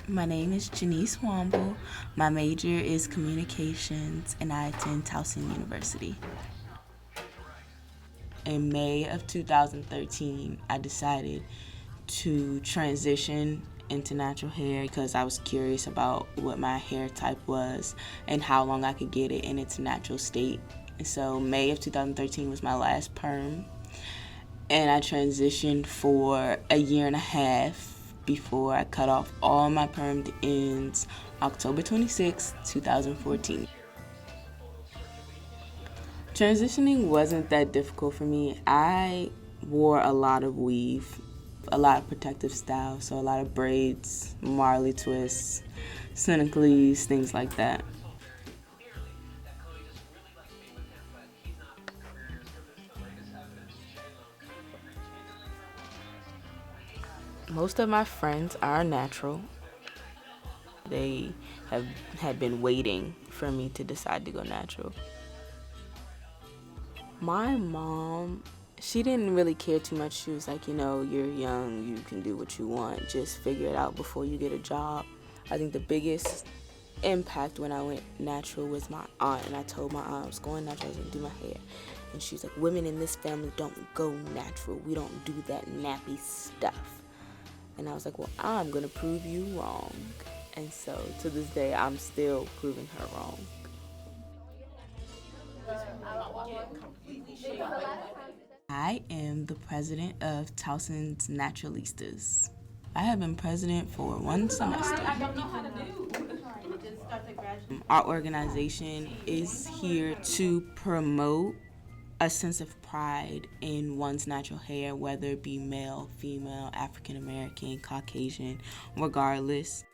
My name is Jenise Wamble. My major is communications, and I attend Towson University. In May of 2013, I decided to transition into natural hair because I was curious about what my hair type was and how long I could get it in its natural state. And so May of 2013 was my last perm, and I transitioned for a year and a half before I cut off all my permed ends October 26, 2014. Transitioning wasn't that difficult for me. I wore a lot of weave, a lot of protective style, so a lot of braids, Marley twists, cynicallys, things like that. Most of my friends are natural. They have had been waiting for me to decide to go natural. My mom, she didn't really care too much. She was like, you're young, you can do what you want, just figure it out before you get a job. I think the biggest impact when I went natural was my aunt, and I told my aunt I was going natural, I was going to do my hair. And she was like, women in this family don't go natural. We don't do that nappy stuff. And I was like, well, I'm going to prove you wrong. And so to this day, I'm still proving her wrong. I am the president of Towson's Naturalistas. I have been president for one semester. Our organization is here to promote a sense of pride in one's natural hair, whether it be male, female, African American, Caucasian, regardless.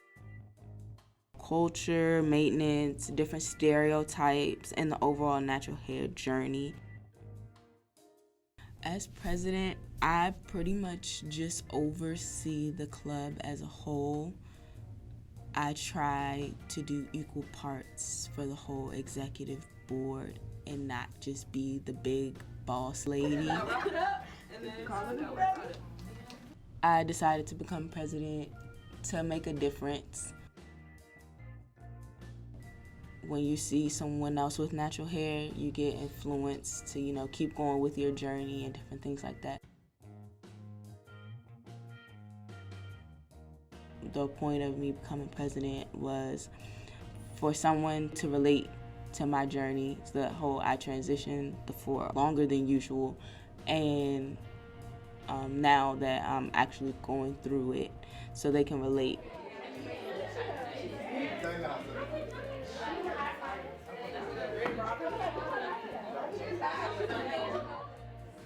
Culture, maintenance, different stereotypes, and the overall natural hair journey. As president, I pretty much just oversee the club as a whole. I try to do equal parts for the whole executive board and not just be the big boss lady. I decided to become president to make a difference. When you see someone else with natural hair, you get influenced to, keep going with your journey and different things like that. The point of me becoming president was for someone to relate to my journey, the whole I transitioned for longer than usual, and now that I'm actually going through it, so they can relate.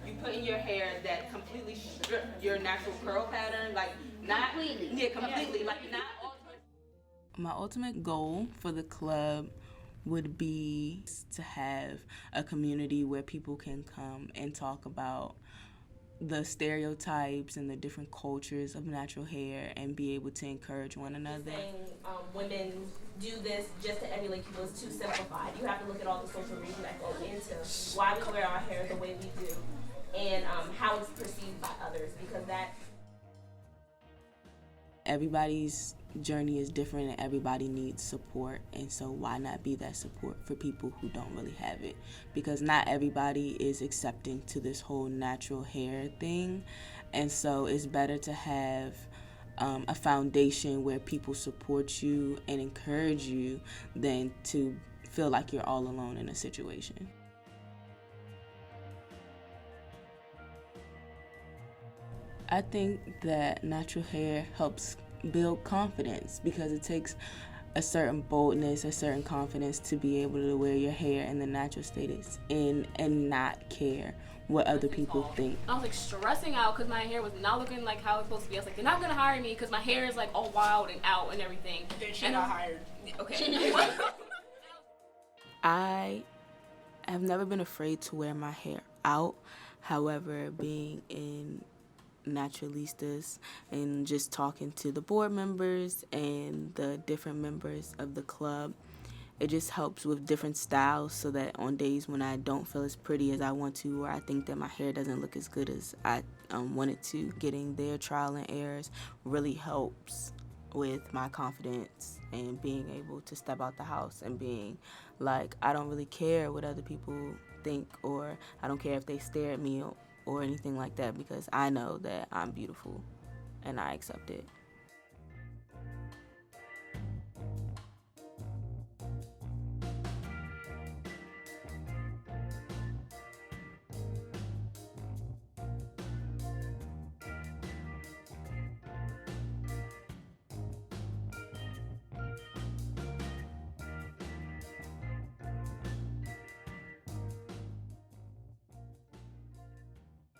You put in your hair that completely strip your natural curl pattern, like not completely. Yeah, completely, like not. My ultimate goal for the club would be to have a community where people can come and talk about the stereotypes and the different cultures of natural hair and be able to encourage one another. Saying women do this just to emulate people is too simplified. You have to look at all the social reasons that go into why we wear our hair the way we do and how it's perceived by others, because that everybody's journey is different and everybody needs support, and so why not be that support for people who don't really have it, because not everybody is accepting to this whole natural hair thing, and so it's better to have a foundation where people support you and encourage you than to feel like you're all alone in a situation. I think that natural hair helps build confidence because it takes a certain boldness, a certain confidence to be able to wear your hair in the natural state it's in and not care what other people think. I was like stressing out because my hair was not looking like how it's supposed to be. I was like, they're not gonna hire me because my hair is like all wild and out and everything. Then she got hired. Okay. I have never been afraid to wear my hair out. However, being in Naturalistas and just talking to the board members and the different members of the club, it just helps with different styles so that on days when I don't feel as pretty as I want to, or I think that my hair doesn't look as good as I want it to, getting their trial and errors really helps with my confidence and being able to step out the house and being like, I don't really care what other people think, or I don't care if they stare at me or anything like that, because I know that I'm beautiful and I accept it.